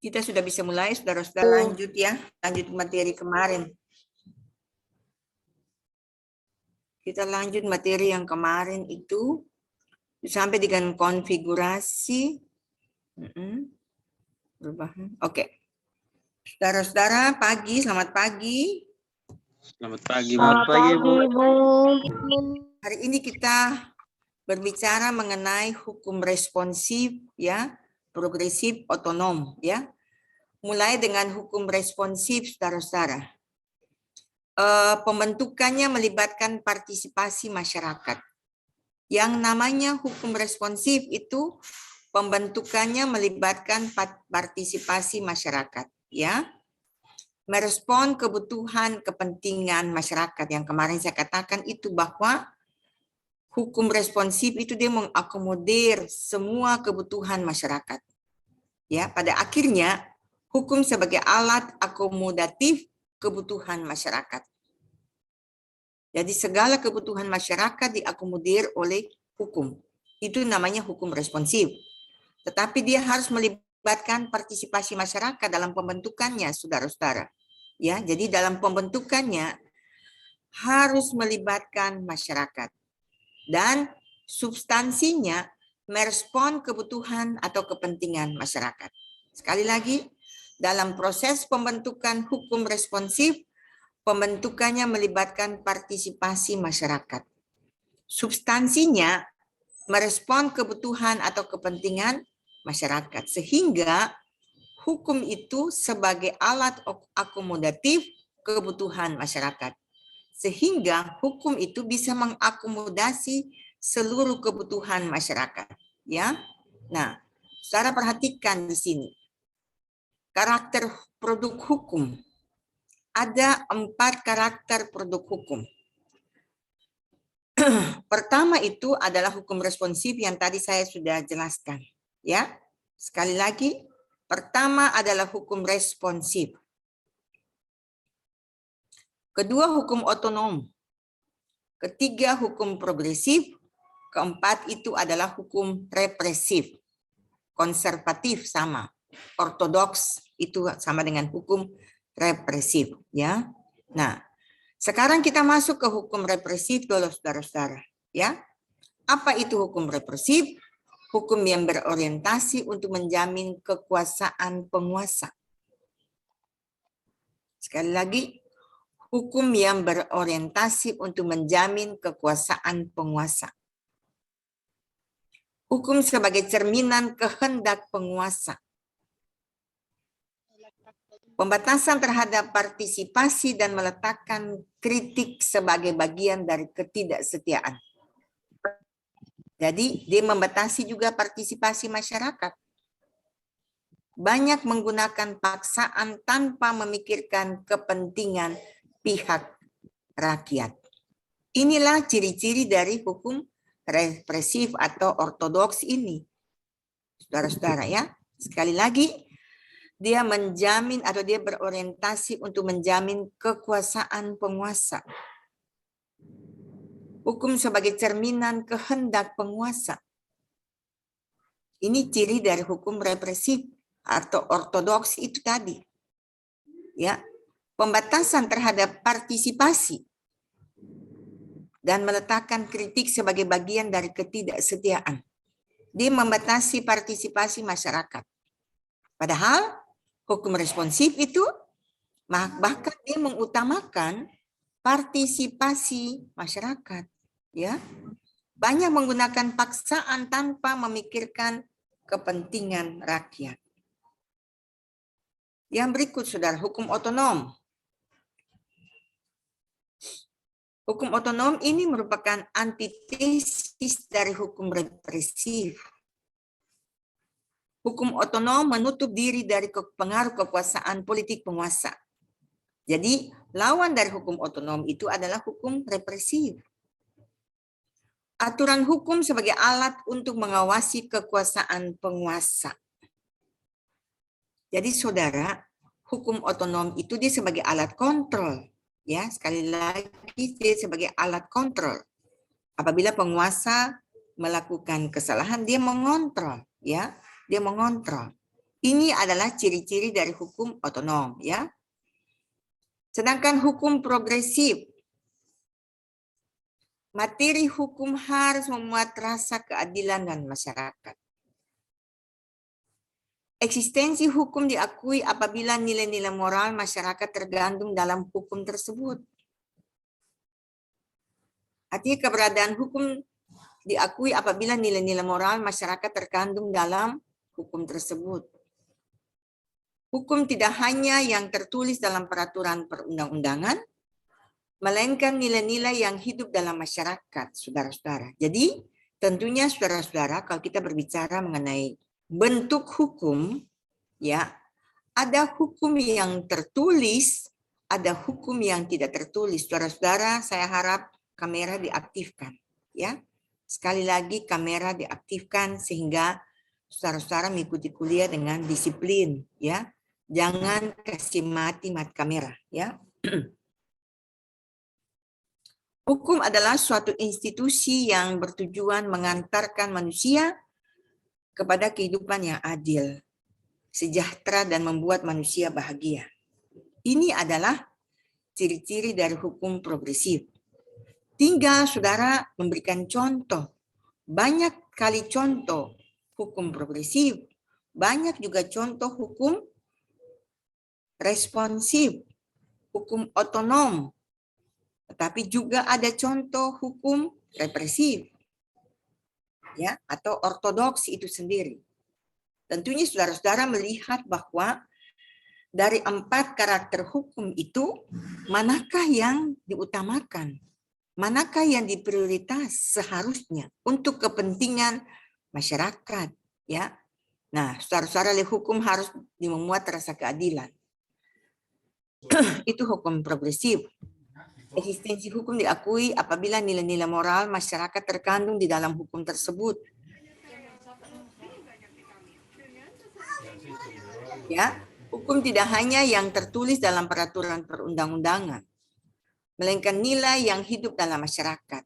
Kita sudah bisa mulai, saudara-saudara, lanjut ya. Lanjut materi kemarin. Kita lanjut materi yang kemarin itu sampai dengan konfigurasi. Oke. Saudara-saudara, selamat pagi. Selamat pagi, Bu. Hari ini kita berbicara mengenai hukum responsif ya, progresif otonom ya. Mulai dengan hukum responsif, saudara-saudara. Pembentukannya melibatkan partisipasi masyarakat. Yang namanya hukum responsif itu pembentukannya melibatkan partisipasi masyarakat, ya. Merespon kebutuhan kepentingan masyarakat. Yang kemarin saya katakan itu bahwa hukum responsif itu dia mengakomodir semua kebutuhan masyarakat. Ya, pada akhirnya hukum sebagai alat akomodatif kebutuhan masyarakat. Jadi segala kebutuhan masyarakat diakomodir oleh hukum. Itu namanya hukum responsif. Tetapi dia harus melibatkan partisipasi masyarakat dalam pembentukannya, saudara-saudara. Ya, jadi dalam pembentukannya harus melibatkan masyarakat. Dan substansinya merespon kebutuhan atau kepentingan masyarakat. Sekali lagi, dalam proses pembentukan hukum responsif, pembentukannya melibatkan partisipasi masyarakat. Substansinya merespon kebutuhan atau kepentingan masyarakat. Sehingga hukum itu sebagai alat akomodatif kebutuhan masyarakat. Sehingga hukum itu bisa mengakomodasi seluruh kebutuhan masyarakat. Ya, nah, saudara perhatikan di sini. Karakter produk hukum. Ada 4 karakter produk hukum. Pertama itu adalah hukum responsif yang tadi saya sudah jelaskan. Ya, sekali lagi, pertama adalah hukum responsif. Kedua, hukum otonom. Ketiga, hukum progresif. Keempat itu adalah hukum represif. Konservatif sama. Ortodoks itu sama dengan hukum represif, ya. Nah, sekarang kita masuk ke hukum represif dulu, saudara-saudara, ya. Apa itu hukum represif? Hukum yang berorientasi untuk menjamin kekuasaan penguasa. Sekali lagi, hukum yang berorientasi untuk menjamin kekuasaan penguasa. Hukum sebagai cerminan kehendak penguasa. Pembatasan terhadap partisipasi dan meletakkan kritik sebagai bagian dari ketidaksetiaan. Jadi, dia membatasi juga partisipasi masyarakat. Banyak menggunakan paksaan tanpa memikirkan kepentingan pihak rakyat. Inilah ciri-ciri dari hukum represif atau ortodoks ini. Saudara-saudara ya, sekali lagi, dia menjamin atau dia berorientasi untuk menjamin kekuasaan penguasa. Hukum sebagai cerminan kehendak penguasa. Ini ciri dari hukum represif atau ortodoks itu tadi. Ya, pembatasan terhadap partisipasi dan meletakkan kritik sebagai bagian dari ketidaksetiaan. Dia membatasi partisipasi masyarakat. Padahal hukum responsif itu bahkan dia mengutamakan partisipasi masyarakat, ya. Banyak menggunakan paksaan tanpa memikirkan kepentingan rakyat. Yang berikut, saudara, hukum otonom. Hukum otonom ini merupakan antitesis dari hukum represif. Hukum otonom menutup diri dari pengaruh kekuasaan politik penguasa. Jadi, lawan dari hukum otonom itu adalah hukum represif. Aturan hukum sebagai alat untuk mengawasi kekuasaan penguasa. Jadi, saudara, hukum otonom itu dia sebagai alat kontrol. Ya, sekali lagi dia sebagai alat kontrol. Apabila penguasa melakukan kesalahan, dia mengontrol, ya. Dia mengontrol. Ini adalah ciri-ciri dari hukum otonom, ya. Sedangkan hukum progresif, materi hukum harus memuat rasa keadilan dan masyarakat. Eksistensi hukum diakui apabila nilai-nilai moral masyarakat tergantung dalam hukum tersebut. Artinya keberadaan hukum diakui apabila nilai-nilai moral masyarakat terkandung dalam hukum tersebut. Hukum tidak hanya yang tertulis dalam peraturan perundang-undangan, melainkan nilai-nilai yang hidup dalam masyarakat, saudara-saudara. Jadi, tentunya saudara-saudara, kalau kita berbicara mengenai bentuk hukum, ya, ada hukum yang tertulis, ada hukum yang tidak tertulis. Saudara-saudara, saya harap kamera diaktifkan, ya. Sekali lagi kamera diaktifkan sehingga saudara-saudara mengikuti kuliah dengan disiplin, ya. Jangan kasih mati kamera, ya. Hukum adalah suatu institusi yang bertujuan mengantarkan manusia kepada kehidupan yang adil, sejahtera, dan membuat manusia bahagia. Ini adalah ciri-ciri dari hukum progresif. Tinggal saudara memberikan contoh. Banyak kali contoh hukum progresif. Banyak juga contoh hukum responsif, hukum otonom. Tetapi juga ada contoh hukum represif, ya, atau ortodoks itu sendiri. Tentunya saudara-saudara melihat bahwa dari 4 karakter hukum itu, manakah yang diutamakan? Manakah yang diprioritas seharusnya untuk kepentingan masyarakat, ya? Nah, saudara-saudara, hukum harus memuat rasa keadilan. Itu hukum progresif. Eksistensi hukum diakui apabila nilai-nilai moral masyarakat terkandung di dalam hukum tersebut. Ya, hukum tidak hanya yang tertulis dalam peraturan perundang-undangan, melainkan nilai yang hidup dalam masyarakat.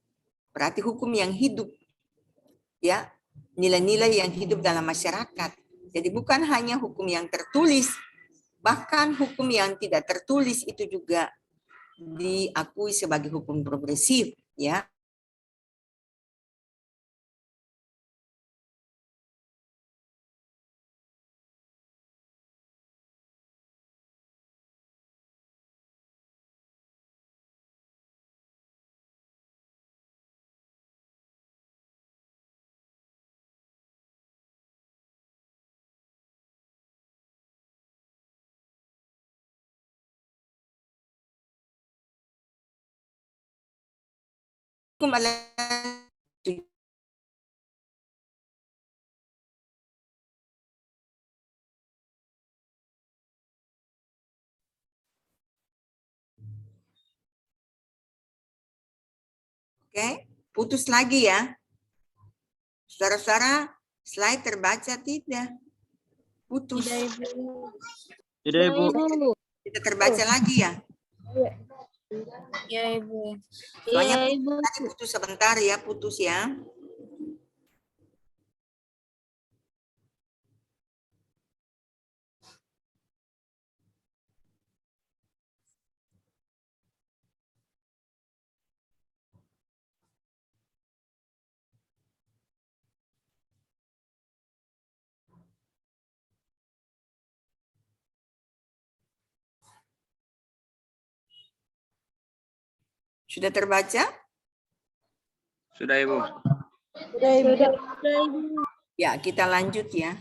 Berarti hukum yang hidup, ya, nilai-nilai yang hidup dalam masyarakat. Jadi bukan hanya hukum yang tertulis, bahkan hukum yang tidak tertulis itu juga diakui sebagai hukum progresif, ya. Hukum adalah Oke, putus lagi ya. Saudara-saudara, slide terbaca tidak? Putus. Tidak, Ibu. Tidak terbaca lagi ya? Ya, Ibu. Soalnya Iya, Ibu. tadi putus sebentar ya, putus ya. Sudah terbaca? Sudah, Ibu. Sudah, Ibu. Ya, kita lanjut ya.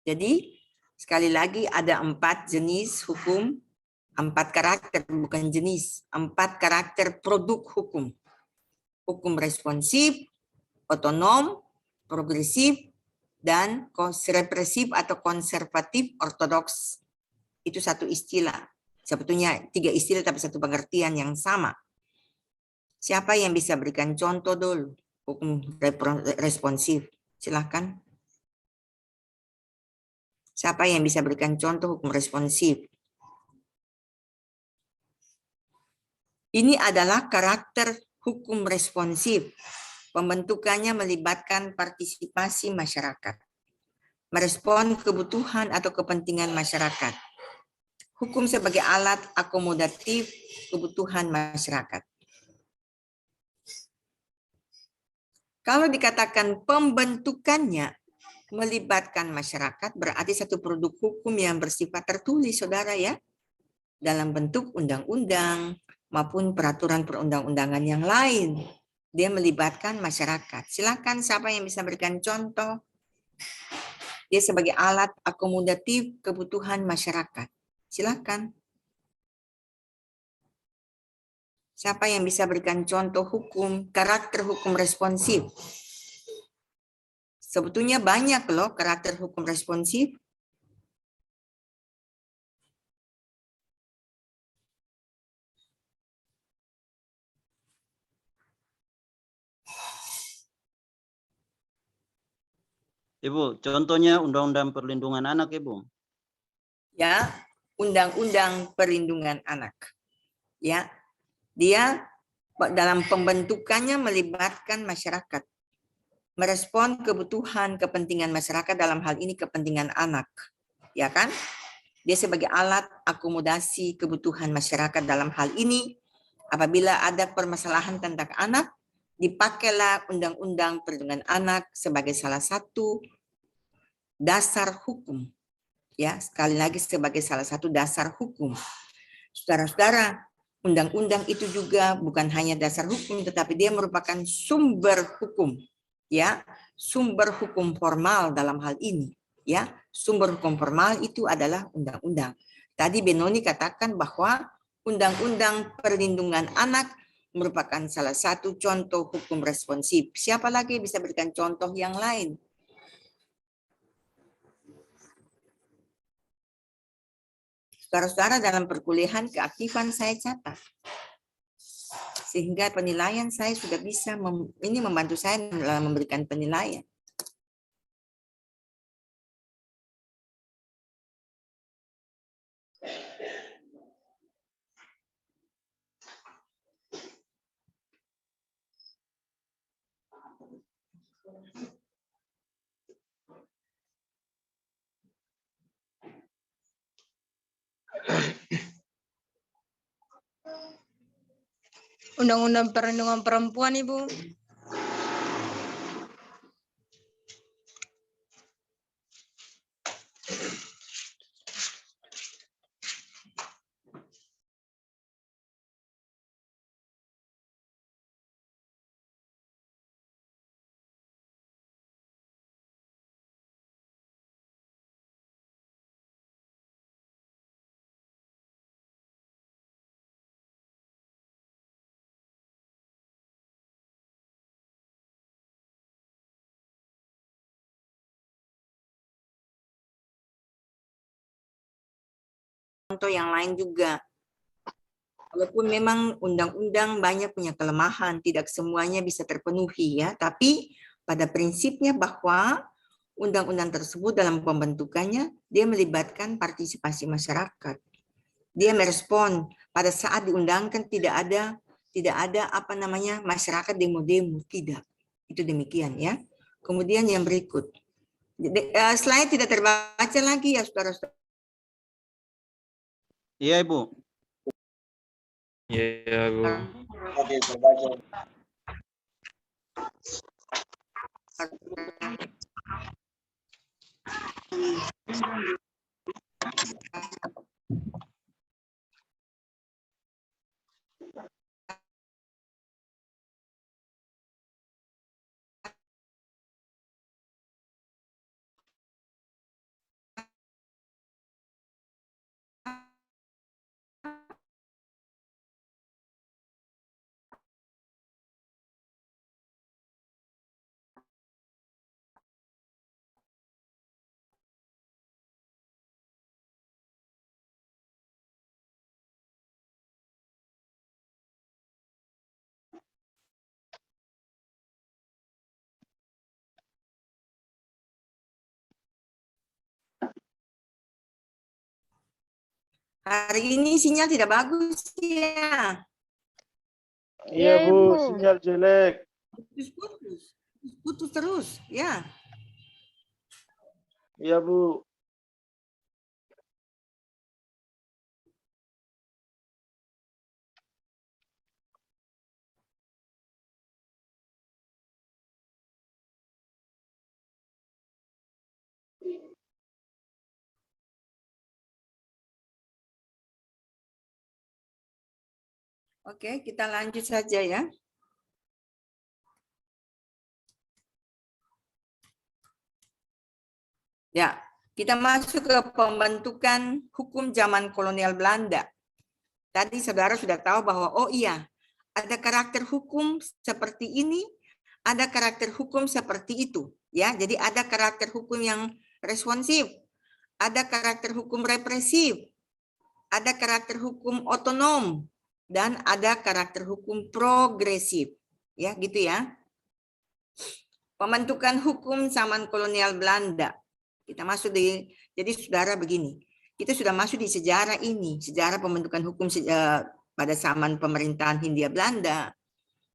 Jadi, sekali lagi ada 4 jenis hukum, 4 karakter, bukan jenis, 4 karakter produk hukum. Hukum responsif, otonom, progresif, dan represif atau konservatif ortodoks. Itu satu istilah. Sebetulnya 3 istilah tapi satu pengertian yang sama. Siapa yang bisa berikan contoh dulu hukum responsif? Silakan. Siapa yang bisa berikan contoh hukum responsif? Ini adalah karakter hukum responsif. Pembentukannya melibatkan partisipasi masyarakat. merespon kebutuhan atau kepentingan masyarakat. Hukum sebagai alat akomodatif kebutuhan masyarakat. Kalau dikatakan pembentukannya melibatkan masyarakat, berarti satu produk hukum yang bersifat tertulis, saudara ya, dalam bentuk undang-undang maupun peraturan perundang-undangan yang lain. Dia melibatkan masyarakat. Silakan siapa yang bisa berikan contoh? Dia sebagai alat akomodatif kebutuhan masyarakat. Silakan. Siapa yang bisa berikan contoh hukum, karakter hukum responsif? Sebetulnya banyak loh karakter hukum responsif. Ibu, contohnya Undang-Undang Perlindungan Anak, Ibu. Ya, Undang-Undang Perlindungan Anak. Ya, dia dalam pembentukannya melibatkan masyarakat, merespon kebutuhan kepentingan masyarakat, dalam hal ini kepentingan anak, ya kan? Dia sebagai alat akomodasi kebutuhan masyarakat dalam hal ini. Apabila ada permasalahan tentang anak, dipakailah Undang-Undang Perlindungan Anak sebagai salah satu dasar hukum. Ya, sekali lagi sebagai salah satu dasar hukum. Saudara-saudara, undang-undang itu juga bukan hanya dasar hukum, tetapi dia merupakan sumber hukum, ya, sumber hukum formal dalam hal ini, ya, sumber hukum formal itu adalah undang-undang. Tadi Benoni katakan bahwa undang-undang perlindungan anak merupakan salah satu contoh hukum responsif. Siapa lagi bisa berikan contoh yang lain? Saudara-saudara, dalam perkuliahan keaktifan saya catat. Sehingga penilaian saya sudah bisa, ini membantu saya dalam memberikan penilaian. Undang-Undang Perlindungan Perempuan, Ibu. Contoh yang lain juga. Walaupun memang undang-undang banyak punya kelemahan, tidak semuanya bisa terpenuhi ya, tapi pada prinsipnya bahwa undang-undang tersebut dalam pembentukannya dia melibatkan partisipasi masyarakat. Dia merespon pada saat diundangkan tidak ada apa namanya masyarakat demo-demo, tidak. Itu demikian ya. Kemudian yang berikut. Slide tidak terbaca lagi ya saudara-saudara. Iya, Ibu. Iya, Bu. Oke, terbaca. Hari ini sinyal tidak bagus ya. Iya, Bu, sinyal jelek. Putus terus ya. Iya, Bu. Oke, kita lanjut saja ya. Ya, kita masuk ke pembentukan hukum zaman kolonial Belanda. Tadi saudara sudah tahu bahwa, oh iya, ada karakter hukum seperti ini, ada karakter hukum seperti itu. Ya, jadi ada karakter hukum yang responsif, ada karakter hukum represif, ada karakter hukum otonom, dan ada karakter hukum progresif. Ya, gitu ya. Pembentukan hukum zaman kolonial Belanda. Kita masuk jadi saudara begini, kita sudah masuk di sejarah ini, sejarah pembentukan hukum pada zaman pemerintahan Hindia Belanda,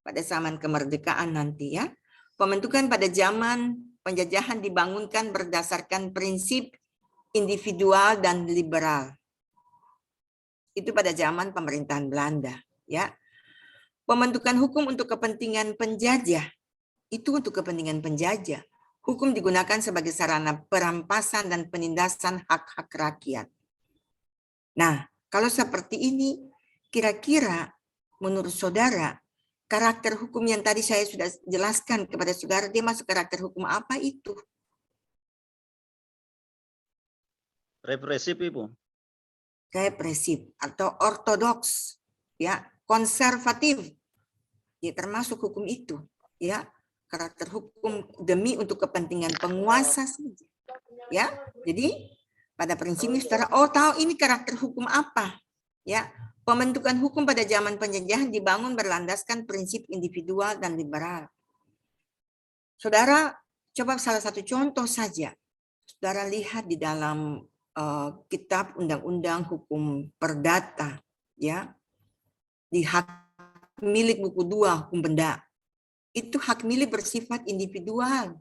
pada zaman kemerdekaan nanti ya. Pembentukan pada zaman penjajahan dibangunkan berdasarkan prinsip individual dan liberal. Itu pada zaman pemerintahan Belanda ya. Pembentukan hukum untuk kepentingan penjajah, itu untuk kepentingan penjajah. Hukum digunakan sebagai sarana perampasan dan penindasan hak-hak rakyat. Nah, kalau seperti ini, kira-kira menurut saudara, karakter hukum yang tadi saya sudah jelaskan kepada saudara, dia masuk karakter hukum apa itu? Represif, Ibu. Represif atau ortodoks, ya, konservatif. Ya, termasuk hukum itu, ya. Karakter hukum demi untuk kepentingan penguasa saja. Ya, jadi pada prinsipnya saudara tahu ini karakter hukum apa? Ya, pembentukan hukum pada zaman penjajahan dibangun berlandaskan prinsip individual dan liberal. Saudara coba salah satu contoh saja. Saudara lihat di dalam kitab Undang-Undang Hukum Perdata, ya, di hak milik buku 2 hukum benda. Itu hak milik bersifat individual.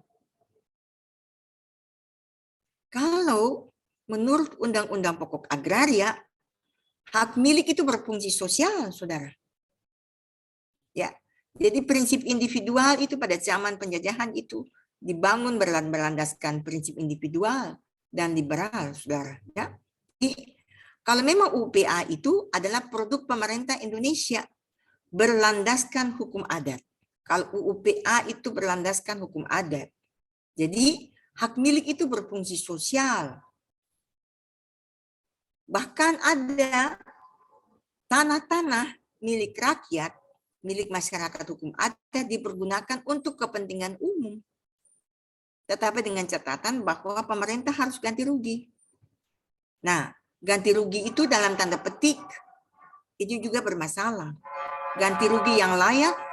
Kalau menurut Undang-Undang Pokok Agraria, hak milik itu berfungsi sosial, saudara. Ya, jadi prinsip individual itu pada zaman penjajahan itu dibangun berlandaskan prinsip individual dan liberal, saudara. Ya, jadi, kalau memang UPA itu adalah produk pemerintah Indonesia berlandaskan hukum adat. Kalau UPA itu berlandaskan hukum adat. Jadi hak milik itu berfungsi sosial. Bahkan ada tanah-tanah milik rakyat, milik masyarakat hukum adat dipergunakan untuk kepentingan umum. Tetapi dengan catatan bahwa pemerintah harus ganti rugi. Nah, ganti rugi itu dalam tanda petik itu juga bermasalah. Ganti rugi yang layak,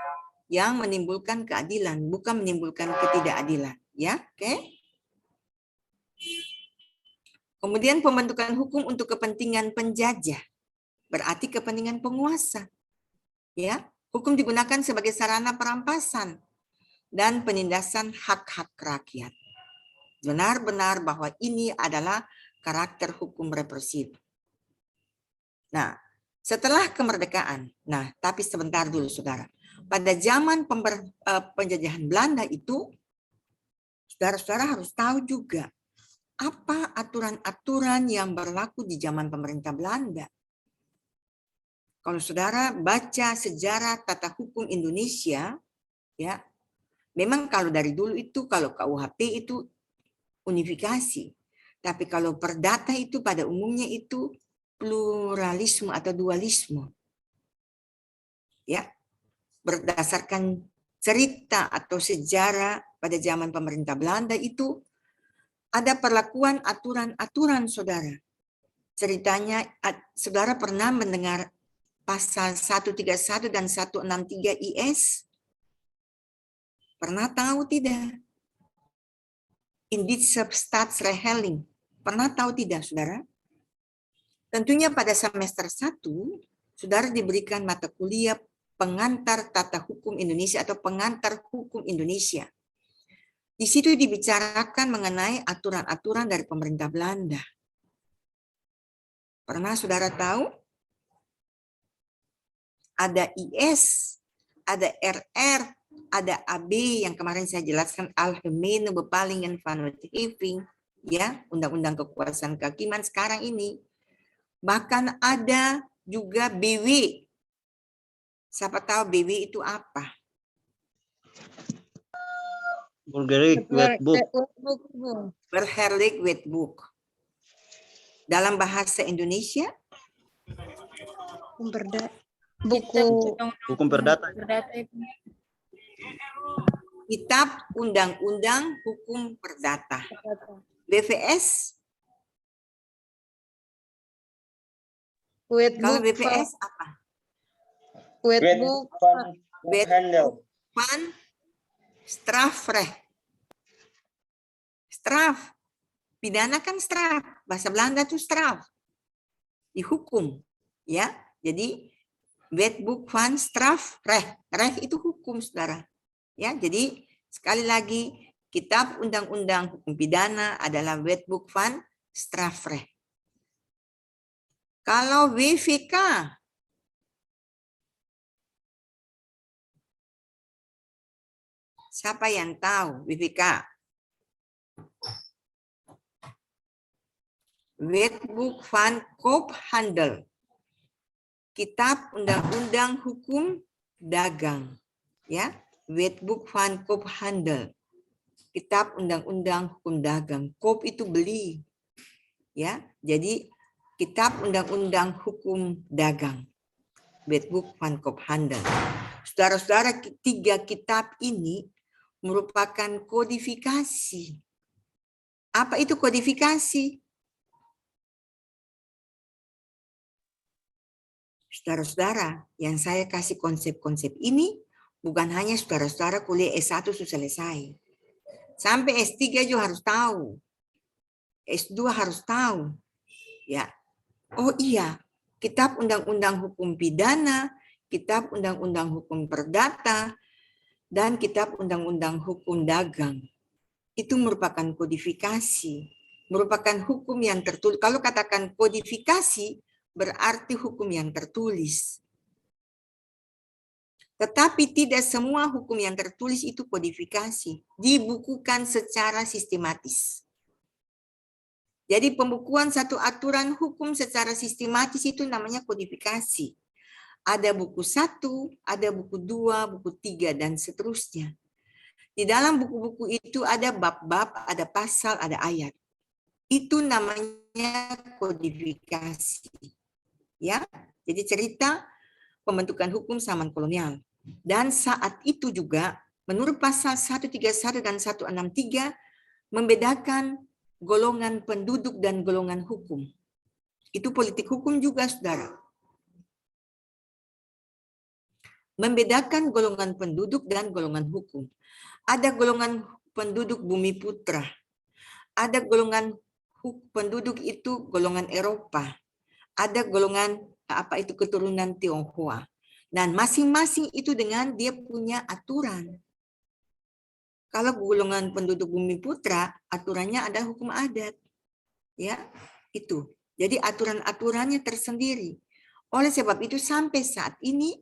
yang menimbulkan keadilan, bukan menimbulkan ketidakadilan. Ya, oke? Kemudian pembentukan hukum untuk kepentingan penjajah, berarti kepentingan penguasa. Ya, hukum digunakan sebagai sarana perampasan dan penindasan hak-hak rakyat. Benar-benar bahwa ini adalah karakter hukum represif. Nah, setelah kemerdekaan, nah tapi sebentar dulu saudara. Pada zaman penjajahan Belanda itu, saudara-saudara harus tahu juga apa aturan-aturan yang berlaku di zaman pemerintah Belanda. Kalau saudara baca sejarah tata hukum Indonesia, ya, memang kalau dari dulu itu kalau KUHP itu unifikasi, tapi kalau perdata itu pada umumnya itu pluralisme atau dualisme, ya. Berdasarkan cerita atau sejarah pada zaman pemerintah Belanda itu ada perlakuan aturan-aturan, saudara. Ceritanya, saudara pernah mendengar pasal 131 dan 163 IS? Pernah tahu tidak? Indische Staatsrechtling. Pernah tahu tidak, saudara? Tentunya pada semester 1, saudara diberikan mata kuliah pengantar tata hukum Indonesia atau pengantar hukum Indonesia. Di situ dibicarakan mengenai aturan-aturan dari pemerintah Belanda. Pernah saudara tahu? Ada IS, ada RR, ada AB yang kemarin saya jelaskan, Algemene Bepalingen van Wetgeving, ya, Undang-Undang Kekuasaan Kehakiman sekarang ini. Bahkan ada juga BW. Siapa tahu BW itu apa? Burgerlijk Wetboek. Bu. Burgerlijk Wetboek. Dalam bahasa Indonesia, Buku Hukum perdata. Kitab Undang-Undang Hukum Perdata. BVS, kalau BVS apa? Wetboek Handel. Van Strafrecht. Straf. Pidana kan straf. Bahasa Belanda itu straf. Dihukum. Ya. Jadi Wetboek van Strafrecht. Recht itu hukum, saudara. Ya, jadi sekali lagi Kitab Undang-Undang Hukum Pidana adalah Wetboek van Strafrecht. Kalau WVK, siapa yang tahu WVK? Wetboek van Koophandel. Kitab Undang-Undang Hukum Dagang. Ya, Wetboek van Koophandel. Kitab Undang-Undang Hukum Dagang. Koop itu beli. Ya, jadi Kitab Undang-Undang Hukum Dagang. Wetboek van Koophandel. Saudara-saudara, tiga kitab ini merupakan kodifikasi. Apa itu kodifikasi? Saudara-saudara, yang saya kasih konsep-konsep ini bukan hanya saudara-saudara kuliah S1 sudah selesai. Sampai S3 juga harus tahu. S2 harus tahu. Ya. Oh iya, Kitab Undang-Undang Hukum Pidana, Kitab Undang-Undang Hukum Perdata, dan Kitab Undang-Undang Hukum Dagang. Itu merupakan kodifikasi, merupakan hukum yang tertulis. Kalau katakan kodifikasi, berarti hukum yang tertulis. Tetapi tidak semua hukum yang tertulis itu kodifikasi, dibukukan secara sistematis. Jadi pembukuan satu aturan hukum secara sistematis itu namanya kodifikasi. Ada buku 1, ada buku 2, buku 3, dan seterusnya. Di dalam buku-buku itu ada bab-bab, ada pasal, ada ayat. Itu namanya kodifikasi. Ya, jadi cerita pembentukan hukum zaman kolonial. Dan saat itu juga menurut pasal 131 dan 163 membedakan golongan penduduk dan golongan hukum. Itu politik hukum juga, saudara. Membedakan golongan penduduk dan golongan hukum. Ada golongan penduduk Bumi Putra. Ada golongan penduduk itu golongan Eropa. Ada golongan apa itu keturunan Tionghoa. Dan masing-masing itu dengan dia punya aturan. Kalau golongan penduduk Bumi Putra, aturannya ada hukum adat. Ya, itu. Jadi aturan-aturannya tersendiri. Oleh sebab itu sampai saat ini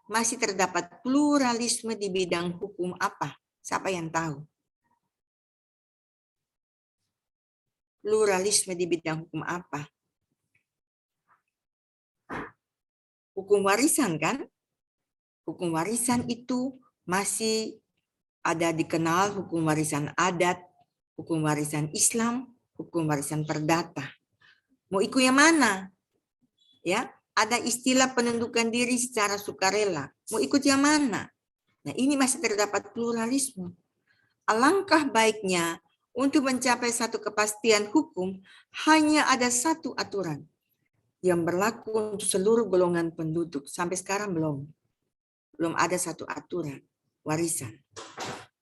masih terdapat pluralisme di bidang hukum apa? Siapa yang tahu? Pluralisme di bidang hukum apa? Hukum warisan kan? Hukum warisan itu masih ada dikenal hukum warisan adat, hukum warisan Islam, hukum warisan perdata. Mau ikut yang mana? Ya, ada istilah penundukan diri secara sukarela. Mau ikut yang mana? Nah, ini masih terdapat pluralisme. Alangkah baiknya untuk mencapai satu kepastian hukum hanya ada satu aturan yang berlaku untuk seluruh golongan penduduk. Sampai sekarang belum ada satu aturan warisan.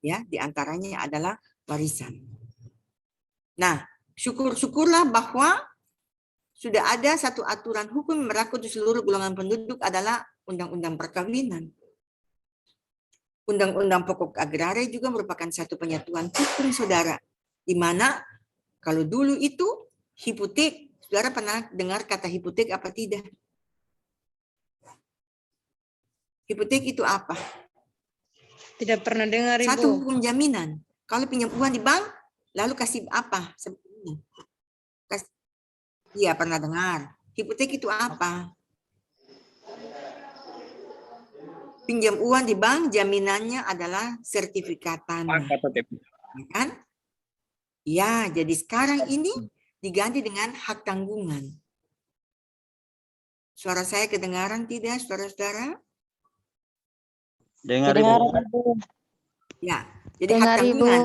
Ya, di antaranya adalah warisan. Nah, syukur-syukurlah bahwa sudah ada satu aturan hukum yang berlaku untuk seluruh golongan penduduk adalah Undang-Undang Perkawinan. Undang-undang Pokok Agraria juga merupakan satu penyatuan hukum, saudara. Di mana kalau dulu itu hipotek, saudara pernah dengar kata hipotek apa tidak? Hipotek itu apa? Tidak pernah dengar, Satu Ibu. hukum jaminan. Kalau pinjam uang di bank, lalu kasih apa? Iya, pernah dengar. Hipotek itu apa? Pinjam uang di bank, jaminannya adalah sertifikat tanah. Ya kan? Ya, jadi sekarang ini diganti dengan hak tanggungan. Suara saya kedengaran tidak, saudara-saudara? Dengar, Dengar, Ibu. Ibu. Ya, jadi hak Dengar, Ibu. tanggungan.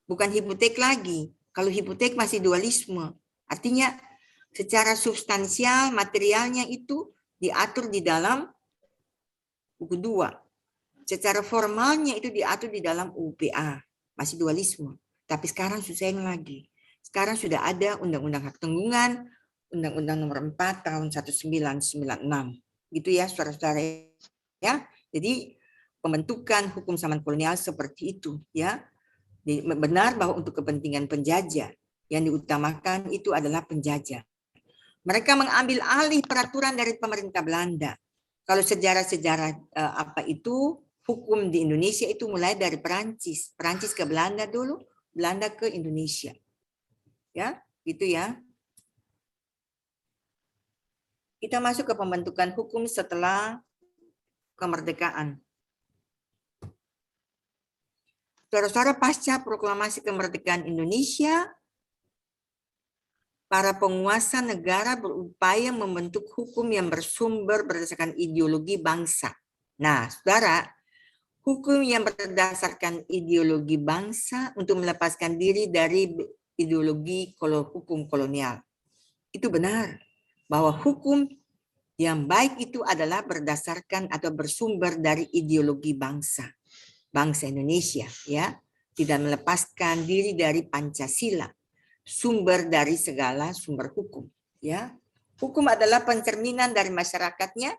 Bukan hipotek lagi. Kalau hipotek masih dualisme. Artinya secara substansial, materialnya itu diatur di dalam buku 2. Secara formalnya itu diatur di dalam UPA. Masih dualisme. Tapi sekarang susah lagi. Sekarang sudah ada Undang-Undang Hak Tanggungan, Undang-Undang Nomor 4 tahun 1996. Gitu ya, saudara-saudara ya. Jadi pembentukan hukum zaman kolonial seperti itu ya. Benar bahwa untuk kepentingan penjajah yang diutamakan itu adalah penjajah. Mereka mengambil alih peraturan dari pemerintah Belanda. Kalau sejarah-sejarah apa itu hukum di Indonesia itu mulai dari Perancis. Perancis ke Belanda dulu, Belanda ke Indonesia. Ya, gitu ya. Kita masuk ke pembentukan hukum setelah kemerdekaan. Saudara-saudara, pasca proklamasi kemerdekaan Indonesia, para penguasa negara berupaya membentuk hukum yang bersumber berdasarkan ideologi bangsa. Nah, saudara, hukum yang berdasarkan ideologi bangsa untuk melepaskan diri dari ideologi hukum kolonial. Itu benar, bahwa hukum yang baik itu adalah berdasarkan atau bersumber dari ideologi bangsa. Bangsa Indonesia, ya, tidak melepaskan diri dari Pancasila, sumber dari segala sumber hukum, ya. Hukum adalah pencerminan dari masyarakatnya,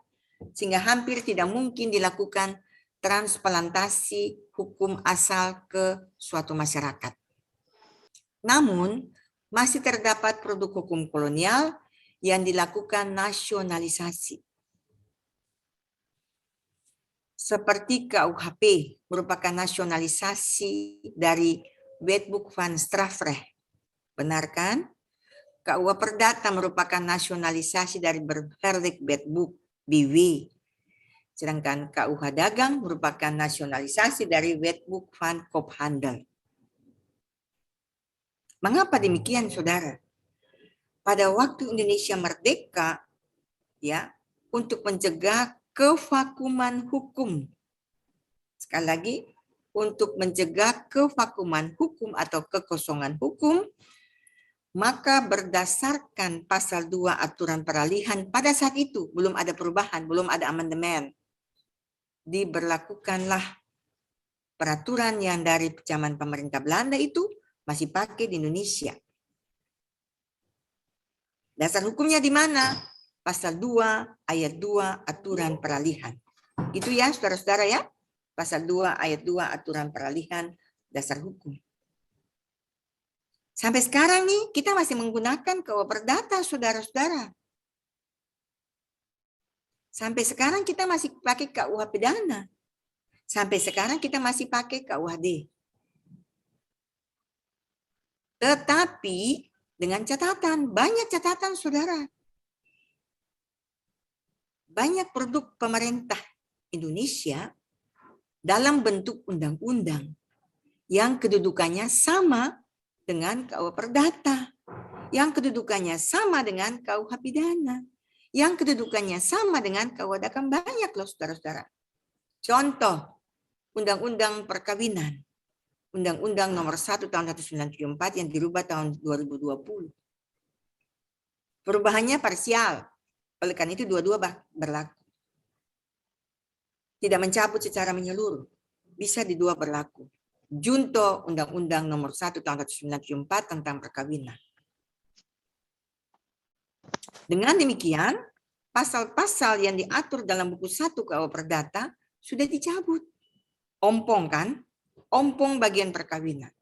sehingga hampir tidak mungkin dilakukan transplantasi hukum asal ke suatu masyarakat. Namun, masih terdapat produk hukum kolonial yang dilakukan nasionalisasi. Seperti KUHP merupakan nasionalisasi dari Wetboek van Strafrecht. Benar kan? KUH Perdata merupakan nasionalisasi dari Beverdijk Wetboek BW. Sedangkan KUH Dagang merupakan nasionalisasi dari Wetboek van Koophandel. Mengapa demikian, saudara? Pada waktu Indonesia merdeka, ya, untuk mencegah kevakuman hukum. Sekali lagi, untuk mencegah kevakuman hukum atau kekosongan hukum, maka berdasarkan pasal 2 aturan peralihan pada saat itu, belum ada perubahan, belum ada amandemen, diberlakukanlah peraturan yang dari zaman pemerintah Belanda itu masih pakai di Indonesia. Dasar hukumnya di mana? Pasal 2 ayat 2 aturan peralihan. Itu ya, saudara-saudara ya. Pasal 2 ayat 2 aturan peralihan dasar hukum. Sampai sekarang nih kita masih menggunakan KUH Perdata, saudara-saudara. Sampai sekarang kita masih pakai KUH Pidana. Sampai sekarang kita masih pakai KUHD. Tetapi dengan catatan, banyak catatan, saudara. Banyak produk pemerintah Indonesia dalam bentuk undang-undang yang kedudukannya sama dengan KUH Perdata, yang kedudukannya sama dengan KUH Pidana, yang kedudukannya sama dengan KUH Dagang. Banyak loh, saudara-saudara. Contoh, Undang-Undang Perkawinan, Undang-Undang Nomor 1 tahun 1974 yang dirubah tahun 2020. Perubahannya parsial. Oleh karena itu dua-dua berlaku. Tidak mencabut secara menyeluruh. Bisa di dua berlaku. Junto Undang-Undang Nomor 1 tahun 1974 tentang perkawinan. Dengan demikian, pasal-pasal yang diatur dalam buku 1 KUH Perdata sudah dicabut. Ompong kan? Ompong bagian perkawinan.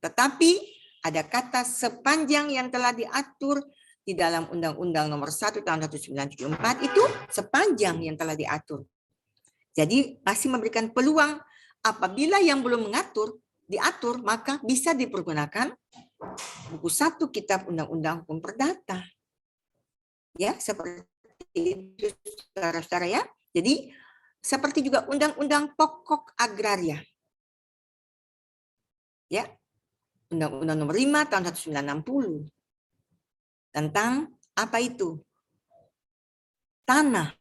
Tetapi ada kata sepanjang yang telah diatur di dalam Undang-Undang Nomor 1 Tahun 1974 itu sepanjang yang telah diatur. Jadi masih memberikan peluang apabila yang belum diatur maka bisa dipergunakan buku 1 Kitab Undang-Undang Hukum Perdata. Ya, seperti itu saudara-saudara ya. Jadi seperti juga Undang-Undang Pokok Agraria. Ya. Undang-Undang Nomor 5 Tahun 1960 tentang apa itu? Tanah.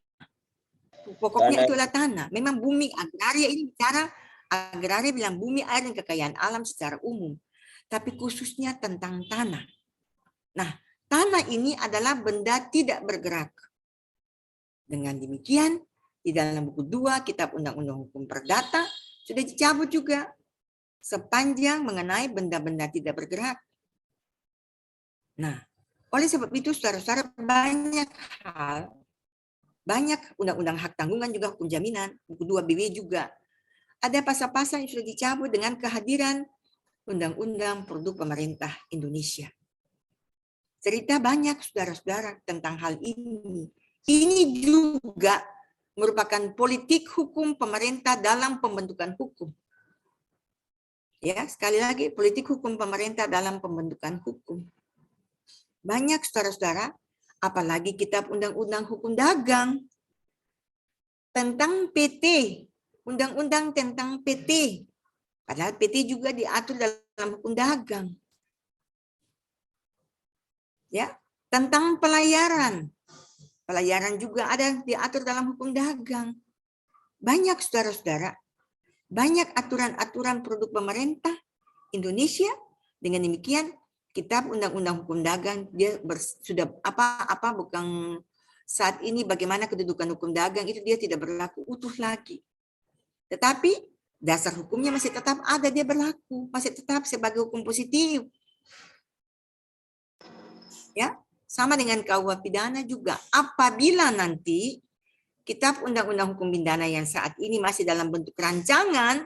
Pokoknya itu adalah tanah. Memang bumi agraria ini bicara agraria bilang bumi, air, dan kekayaan alam secara umum. Tapi khususnya tentang tanah. Nah, tanah ini adalah benda tidak bergerak. Dengan demikian, di dalam buku 2 Kitab Undang-Undang Hukum Perdata sudah dicabut juga sepanjang mengenai benda-benda tidak bergerak. Nah, oleh sebab itu saudara-saudara banyak hal, banyak undang-undang hak tanggungan juga hukum jaminan, buku 2 BW juga. Ada pasal-pasal yang sudah dicabut dengan kehadiran Undang-Undang Produk Pemerintah Indonesia. Cerita banyak saudara-saudara tentang hal ini. Ini juga merupakan politik hukum pemerintah dalam pembentukan hukum. Ya, sekali lagi politik hukum pemerintah dalam pembentukan hukum. Banyak saudara-saudara, apalagi Kitab Undang-Undang Hukum Dagang tentang PT, undang-undang tentang PT. Padahal PT juga diatur dalam hukum dagang. Ya, tentang pelayaran. Pelayaran juga ada diatur dalam hukum dagang. Banyak saudara-saudara, banyak aturan-aturan produk pemerintah Indonesia. Dengan demikian, Kitab Undang-Undang Hukum Dagang dia sudah bukan saat ini bagaimana kedudukan hukum dagang itu dia tidak berlaku utuh lagi. Tetapi dasar hukumnya masih tetap ada, dia berlaku, masih tetap sebagai hukum positif. Ya, sama dengan KUH pidana juga. Apabila nanti Kitab Undang-Undang Hukum Pidana yang saat ini masih dalam bentuk rancangan,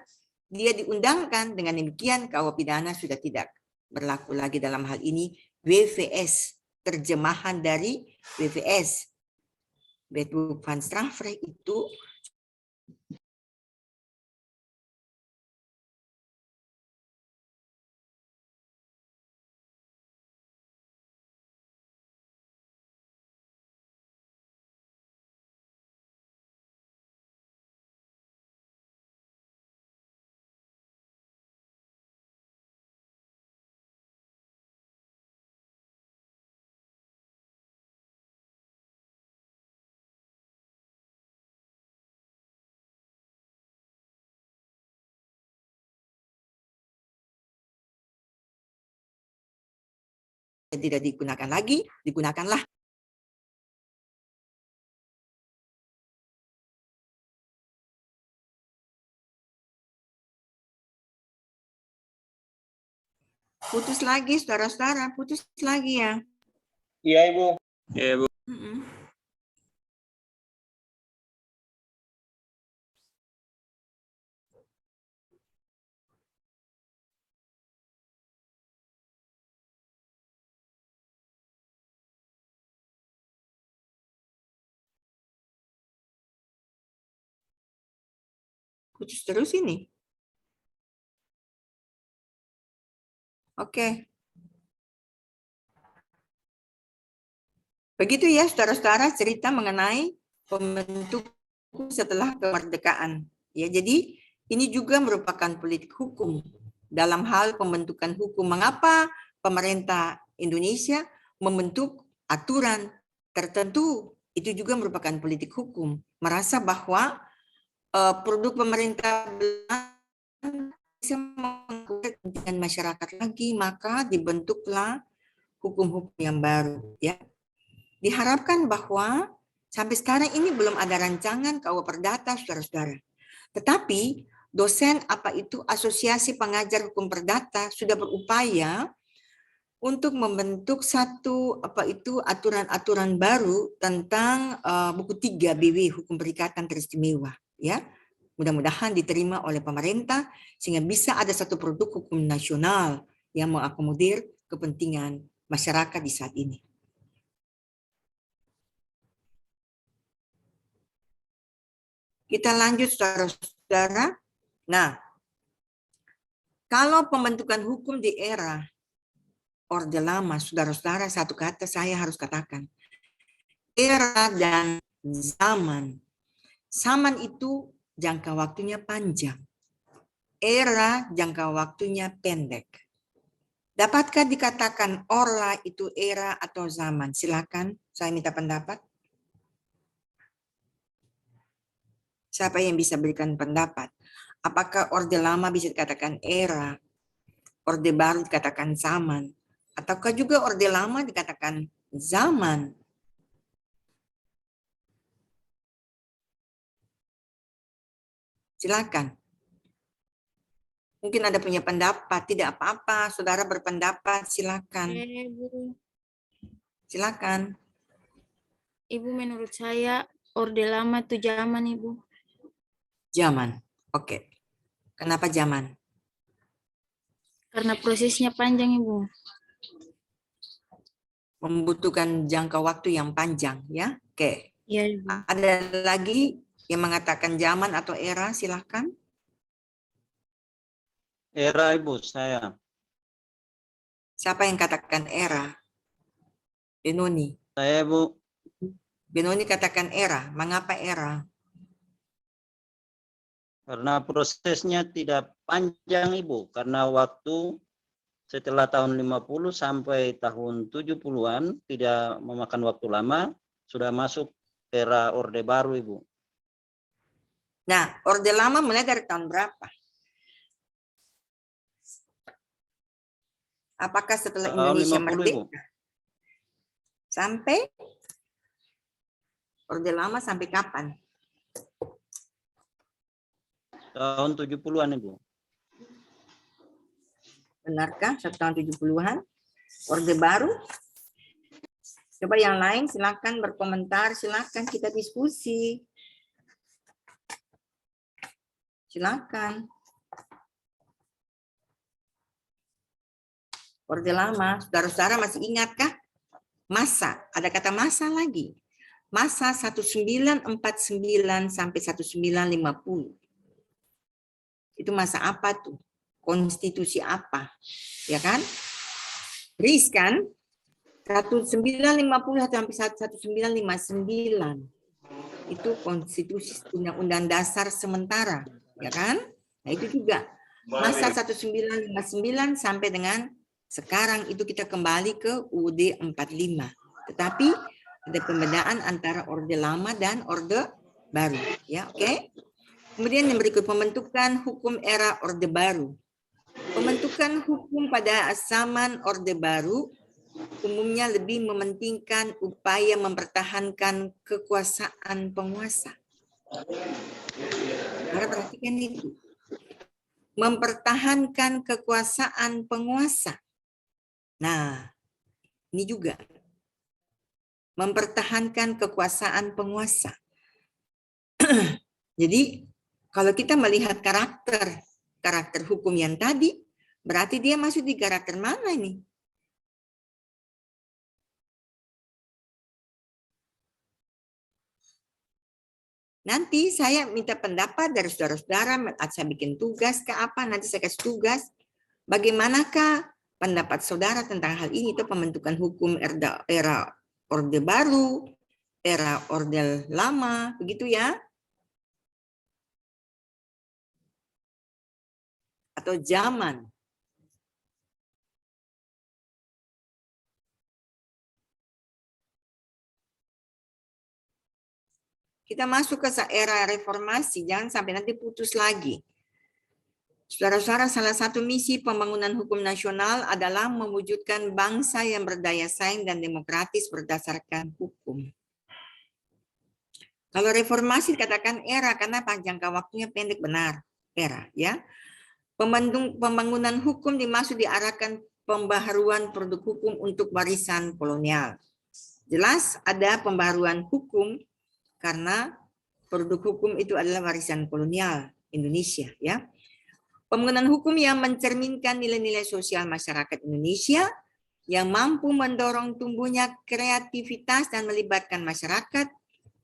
dia diundangkan, dengan demikian KUH pidana sudah tidak berlaku lagi dalam hal ini. WVS, terjemahan dari WVS, Wetboek van Strafrecht itu tidak digunakan lagi, digunakanlah putus lagi, saudara-saudara, putus lagi ya. Iya, Ibu. Ya, Ibu. Putus terus ini. Oke. Begitu ya saudara-saudara cerita mengenai pembentukan setelah kemerdekaan. Ya, jadi ini juga merupakan politik hukum dalam hal pembentukan hukum. Mengapa pemerintah Indonesia membentuk aturan tertentu? Itu juga merupakan politik hukum. Merasa bahwa produk pemerintah bisa mengikuti kepentingan masyarakat lagi, maka dibentuklah hukum-hukum yang baru. Ya, diharapkan bahwa sampai sekarang ini belum ada rancangan KUH Perdata, saudara-saudara. Tetapi dosen Asosiasi Pengajar Hukum Perdata sudah berupaya untuk membentuk satu aturan-aturan baru tentang buku 3 BW Hukum Perikatan Teristimewa, ya. mudah-mudahan diterima oleh pemerintah sehingga bisa ada satu produk hukum nasional yang mengakomodir kepentingan masyarakat di saat ini. Kita lanjut saudara-saudara. Nah, kalau pembentukan hukum di era Orde Lama, saudara-saudara, satu kata saya harus katakan. Era dan zaman. Zaman itu jangka waktunya panjang. Era jangka waktunya pendek. Dapatkah dikatakan orla itu era atau zaman? Silakan, saya minta pendapat. Siapa yang bisa berikan pendapat? Apakah Orde Lama bisa dikatakan era, Orde Baru dikatakan zaman, ataukah juga Orde Lama dikatakan zaman? Silakan. Mungkin ada punya pendapat, tidak apa-apa, saudara berpendapat, silakan. Silakan. Ibu, menurut saya Orde Lama itu zaman, Ibu. Zaman. Oke. Kenapa zaman? Karena prosesnya panjang, Ibu. Membutuhkan jangka waktu yang panjang, ya. Oke. Iya, Ibu. Ada lagi yang mengatakan zaman atau era? Silakan. Era Ibu saya. Siapa yang katakan era? Benoni. Saya Ibu. Benoni katakan era. Mengapa era? Karena prosesnya tidak panjang Ibu. Karena waktu setelah tahun 50 sampai tahun 70-an tidak memakan waktu lama. Sudah masuk era Orde Baru Ibu. Nah, Orde Lama mulai dari tahun berapa? Apakah setelah Tahun Indonesia 50 merdeka? Ibu. Sampai? Orde Lama sampai kapan? Tahun 70-an Ibu. Benarkah? Satu tahun 70-an? Orde Baru? Coba yang lain silakan berkomentar, silakan kita diskusi. Silakan. Orde Lama, saudara-saudara masih ingatkah? Masa, ada kata masa lagi. Masa 1949 sampai 1950. Itu masa apa tuh? Konstitusi apa? Ya kan? RIS kan? 1950 sampai 1959. Itu konstitusi undang-undang dasar sementara. Ya kan? Nah itu juga. Masa 1959 sampai dengan sekarang itu kita kembali ke UUD 45. Tetapi ada pembedaan antara Orde Lama dan Orde Baru. Ya, oke? Kemudian yang berikut, pembentukan hukum era Orde Baru. Pembentukan hukum pada zaman Orde Baru umumnya lebih mementingkan upaya mempertahankan kekuasaan penguasa. Mari perhatikan itu. Mempertahankan kekuasaan penguasa. Nah, ini juga. Mempertahankan kekuasaan penguasa. Jadi, kalau kita melihat karakter hukum yang tadi, berarti dia masuk di karakter mana ini? Nanti saya minta pendapat dari saudara-saudara, saya bikin tugas ke apa, nanti saya kasih tugas. Bagaimanakah pendapat saudara tentang hal ini? Itu pembentukan hukum era Orde Baru, era Orde Lama, begitu ya? Atau zaman. Kita masuk ke era reformasi, jangan sampai nanti putus lagi. Saudara-saudara, salah satu misi pembangunan hukum nasional adalah mewujudkan bangsa yang berdaya saing dan demokratis berdasarkan hukum. Kalau reformasi dikatakan era, karena jangka waktunya pendek, benar. Era, ya. Pembangunan hukum dimaksud diarahkan pembaharuan produk hukum untuk warisan kolonial. Jelas ada pembaharuan hukum karena Produk hukum itu adalah warisan kolonial Indonesia, ya. Pembangunan hukum yang mencerminkan nilai-nilai sosial masyarakat Indonesia yang mampu mendorong tumbuhnya kreativitas dan melibatkan masyarakat,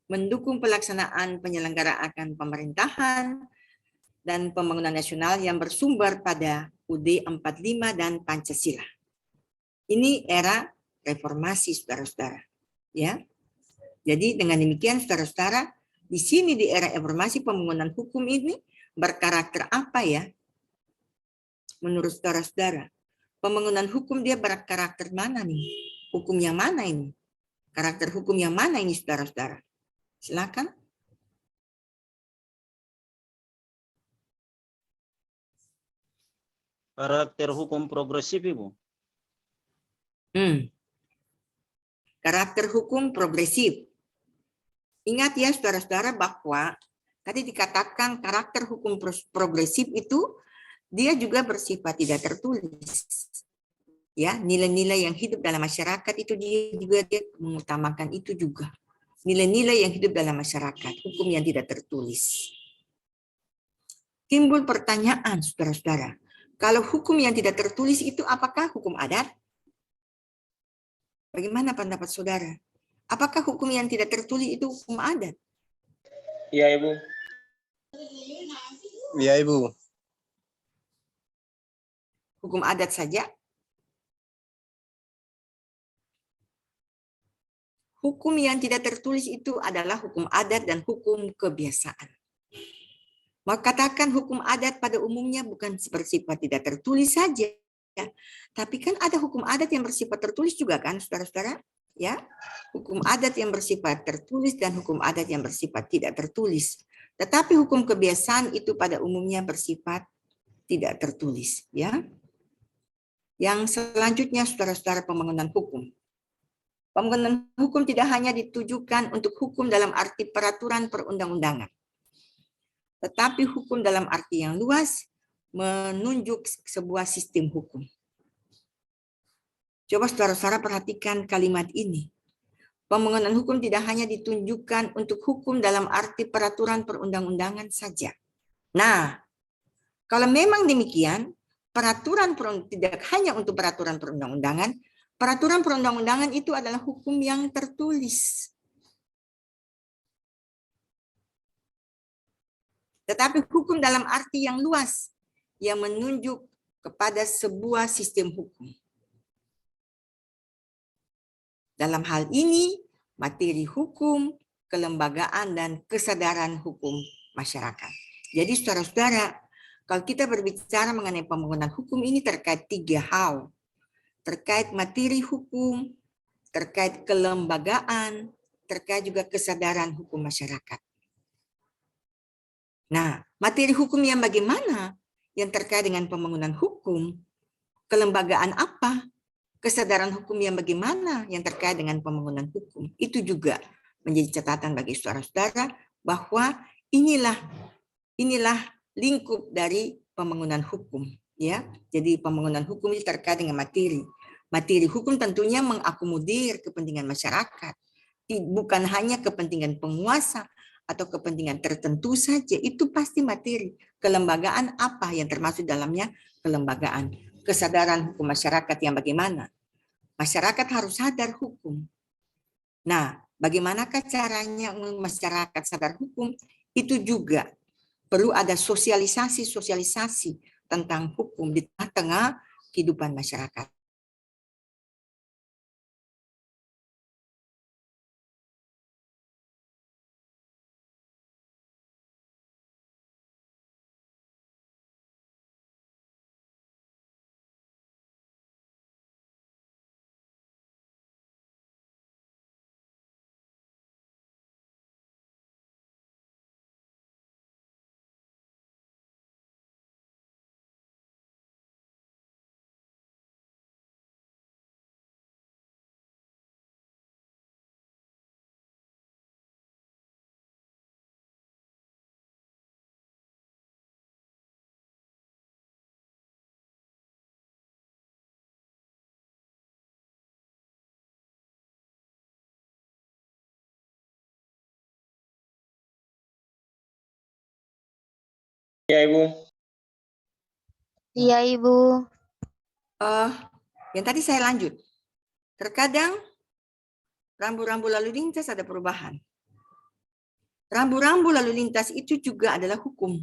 mendukung pelaksanaan penyelenggaraan pemerintahan dan pembangunan nasional yang bersumber pada UUD 45 dan Pancasila. Ini era reformasi, saudara-saudara. Ya. Jadi dengan demikian, saudara-saudara, di sini di era reformasi pembangunan hukum ini berkarakter apa ya? Menurut saudara-saudara, pembangunan hukum dia berkarakter mana nih? Hukum yang mana ini? Karakter hukum yang mana ini, saudara-saudara? Silakan. Karakter hukum progresif, Ibu. Karakter hukum progresif. Ingat ya, saudara-saudara, bahwa tadi dikatakan karakter hukum progresif itu dia juga bersifat tidak tertulis. Ya, nilai-nilai yang hidup dalam masyarakat itu dia mengutamakan itu juga. Nilai-nilai yang hidup dalam masyarakat, hukum yang tidak tertulis. Timbul pertanyaan, saudara-saudara, kalau hukum yang tidak tertulis itu apakah hukum adat? Bagaimana pendapat saudara? Apakah hukum yang tidak tertulis itu hukum adat? Iya, Ibu. Iya, Ibu. Hukum adat saja? Hukum yang tidak tertulis itu adalah hukum adat dan hukum kebiasaan. Mau katakan hukum adat pada umumnya bukan bersifat tidak tertulis saja, tapi kan ada hukum adat yang bersifat tertulis juga kan, saudara-saudara? Ya, hukum adat yang bersifat tertulis dan hukum adat yang bersifat tidak tertulis. Tetapi hukum kebiasaan itu pada umumnya bersifat tidak tertulis, ya. Yang selanjutnya, saudara-saudara, pembangunan hukum. Pembangunan hukum tidak hanya ditujukan untuk hukum dalam arti peraturan perundang-undangan, tetapi hukum dalam arti yang luas menunjuk sebuah sistem hukum. Coba saudara-saudara perhatikan kalimat ini. Pembangunan hukum tidak hanya ditunjukkan untuk hukum dalam arti peraturan perundang-undangan saja. Nah, kalau memang demikian, peraturan tidak hanya untuk peraturan perundang-undangan, peraturan perundang-undangan itu adalah hukum yang tertulis. Tetapi hukum dalam arti yang luas yang menunjuk kepada sebuah sistem hukum. Dalam hal ini, materi hukum, kelembagaan, dan kesadaran hukum masyarakat. Jadi saudara-saudara, kalau kita berbicara mengenai pembangunan hukum ini terkait 3 hal. Terkait materi hukum, terkait kelembagaan, terkait juga kesadaran hukum masyarakat. Nah, materi hukum yang bagaimana yang terkait dengan pembangunan hukum, kelembagaan apa, kesadaran hukum yang bagaimana yang terkait dengan pembangunan hukum. Itu juga menjadi catatan bagi saudara-saudara bahwa inilah lingkup dari pembangunan hukum, ya. Jadi pembangunan hukum ini terkait dengan materi. Materi hukum tentunya mengakomodir kepentingan masyarakat, bukan hanya kepentingan penguasa atau kepentingan tertentu saja. Itu pasti materi. Kelembagaan apa yang termasuk dalamnya kelembagaan. Kesadaran hukum masyarakat yang bagaimana? Masyarakat harus sadar hukum. Nah, bagaimanakah caranya masyarakat sadar hukum? Itu juga perlu ada sosialisasi tentang hukum di tengah kehidupan masyarakat. Ya, Ibu. Iya, Ibu. Yang tadi saya lanjut. Terkadang rambu-rambu lalu lintas ada perubahan. Rambu-rambu lalu lintas itu juga adalah hukum.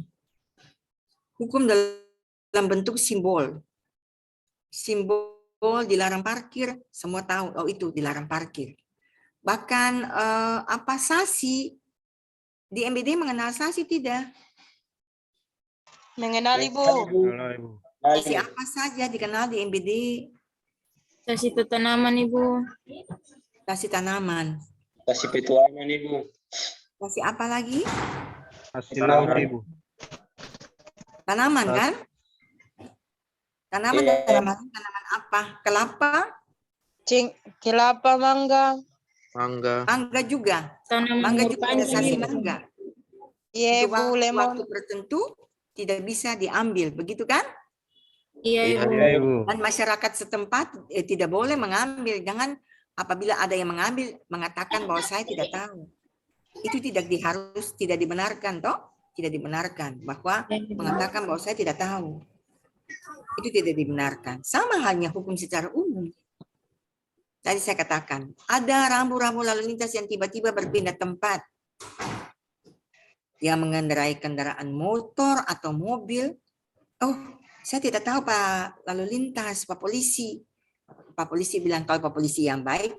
Hukum dalam bentuk simbol. Simbol dilarang parkir, semua tahu, oh itu dilarang parkir. Bahkan apa sasi, di MBD mengenal sasi tidak? Mengenal Ibu. Halo, Ibu. Sasi apa saja dikenal di MBD? Kasih tanaman, Ibu. Sasi tanaman. Kasih petualangan, Ibu. Sasi apa lagi? Hasil laut, Ibu. Tanaman kan? Tanaman Iya. dalam arti tanaman apa? Kelapa, Kelapa, mangga. Mangga. mangga juga. Tanaman Mangga umur juga ada panjang, sasi Ibu. mangga. Iya, Untuk Ibu, lemon. waktu tertentu tidak bisa diambil, begitu kan? Iya, Ibu. Iya, Ibu. Dan masyarakat setempat tidak boleh mengambil. Jangan apabila ada yang mengambil mengatakan bahwa saya tidak tahu. Itu tidak dibenarkan, toh? Tidak dibenarkan bahwa mengatakan bahwa saya tidak tahu. Itu tidak dibenarkan. Sama halnya hukum secara umum. Tadi saya katakan, ada rambu-rambu lalu lintas yang tiba-tiba berpindah tempat. Yang mengendarai kendaraan motor atau mobil. Oh, saya tidak tahu Pak lalu lintas, Pak Polisi. Pak Polisi bilang kalau Pak Polisi yang baik,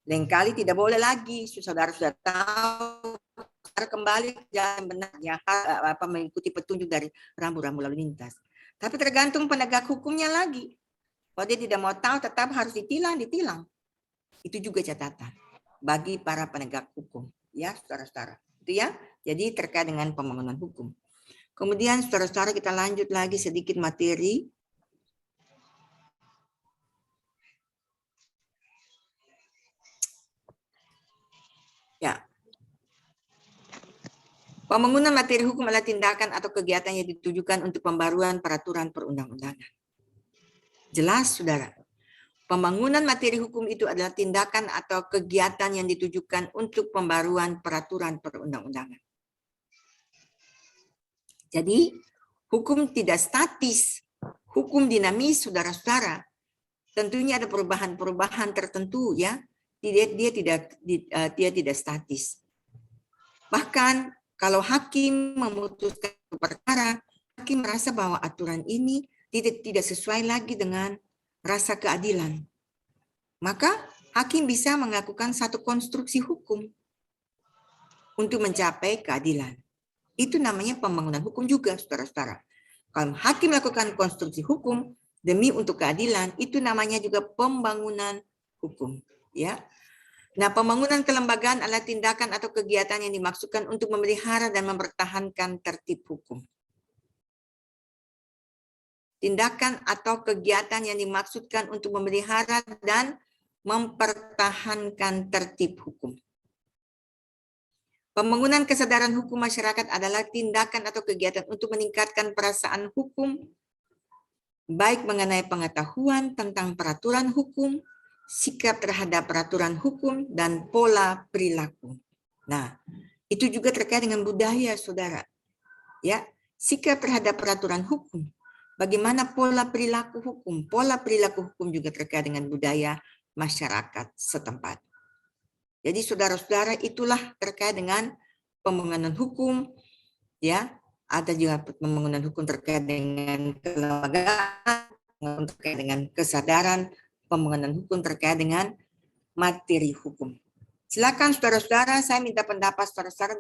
lain kali tidak boleh lagi. Saudara sudah tahu, kembali ke jalan benar, ya, mengikuti petunjuk dari rambu-rambu lalu lintas. Tapi tergantung penegak hukumnya lagi. Kalau dia tidak mau tahu, tetap harus ditilang. Itu juga catatan bagi para penegak hukum, ya, saudara-saudara. Itu ya. Jadi terkait dengan pembangunan hukum. Kemudian saudara-saudara kita lanjut lagi sedikit materi. Ya. Pembangunan materi hukum adalah tindakan atau kegiatan yang ditujukan untuk pembaruan peraturan perundang-undangan. Jelas, saudara. Pembangunan materi hukum itu adalah tindakan atau kegiatan yang ditujukan untuk pembaruan peraturan perundang-undangan. Jadi, hukum tidak statis, hukum dinamis, saudara-saudara. Tentunya ada perubahan-perubahan tertentu, ya. Dia tidak statis. Bahkan kalau hakim memutuskan perkara, hakim merasa bahwa aturan ini tidak sesuai lagi dengan rasa keadilan. Maka hakim bisa melakukan satu konstruksi hukum untuk mencapai keadilan. Itu namanya pembangunan hukum juga, saudara-saudara. Kalau hakim melakukan konstruksi hukum demi untuk keadilan, itu namanya juga pembangunan hukum. Ya. Nah, pembangunan kelembagaan adalah tindakan atau kegiatan yang dimaksudkan untuk memelihara dan mempertahankan tertib hukum. Tindakan atau kegiatan yang dimaksudkan untuk memelihara dan mempertahankan tertib hukum. Pembangunan kesadaran hukum masyarakat adalah tindakan atau kegiatan untuk meningkatkan perasaan hukum, baik mengenai pengetahuan tentang peraturan hukum, sikap terhadap peraturan hukum, dan pola perilaku. Nah, itu juga terkait dengan budaya, saudara. Ya, sikap terhadap peraturan hukum. Bagaimana pola perilaku hukum? Pola perilaku hukum juga terkait dengan budaya masyarakat setempat. Jadi, saudara-saudara, itulah terkait dengan pembangunan hukum. Ya, ada juga pembangunan hukum terkait dengan kelembagaan, terkait dengan kesadaran, pembangunan hukum terkait dengan materi hukum. Silakan saudara-saudara, saya minta pendapat saudara-saudara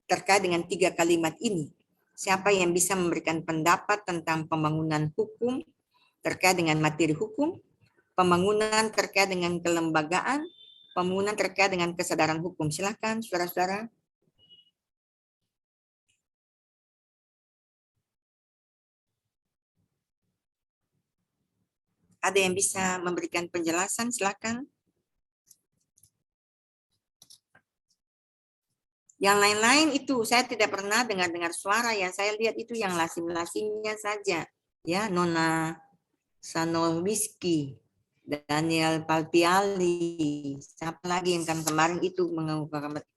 terkait dengan 3 kalimat ini. Siapa yang bisa memberikan pendapat tentang pembangunan hukum terkait dengan materi hukum, pembangunan terkait dengan kelembagaan, pembangunan terkait dengan kesadaran hukum. Silakan saudara-saudara. Ada yang bisa memberikan penjelasan, silakan. Yang lain-lain itu saya tidak pernah dengar suara, yang saya lihat itu yang lasim-lasimnya saja. Ya, Nona Sanowiski, Daniel Palpiali, siapa lagi yang kemarin itu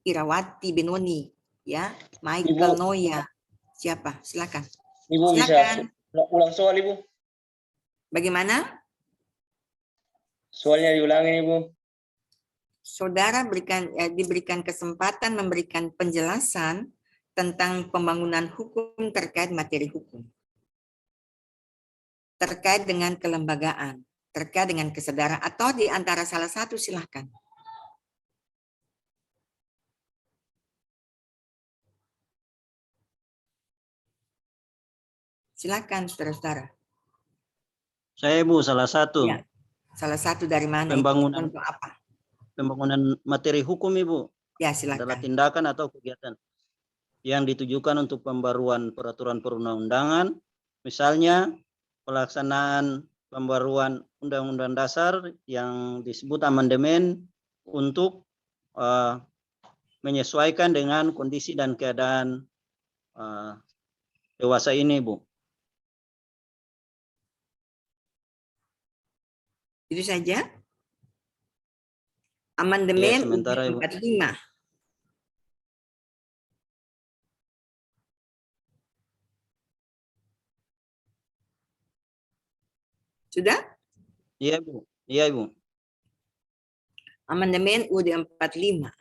Irawati Benoni, ya, Michael Noya. Siapa? Silakan. Ibu bisa Silakan. ulang soal, Ibu. Bagaimana? Soalnya diulangin, Ibu. Saudara diberikan kesempatan memberikan penjelasan tentang pembangunan hukum terkait materi hukum. Terkait dengan kelembagaan, terkait dengan kesadaran, atau di antara salah satu silahkan. Silakan saudara-saudara. Saya Ibu salah satu. Ya. Salah satu dari mana? Pembangunan. Itu? Untuk apa? Pembangunan materi hukum Ibu Ya, adalah silakan. tindakan atau kegiatan yang ditujukan untuk pembaruan peraturan perundang-undangan, misalnya pelaksanaan pembaruan Undang-Undang Dasar yang disebut amandemen untuk menyesuaikan dengan kondisi dan keadaan dewasa ini, Bu. Itu saja. Ya, Amandemen sementara UUD Ibu. 45. Sudah? Iya, Bu. Iya, Ibu. Amandemen UUD 45.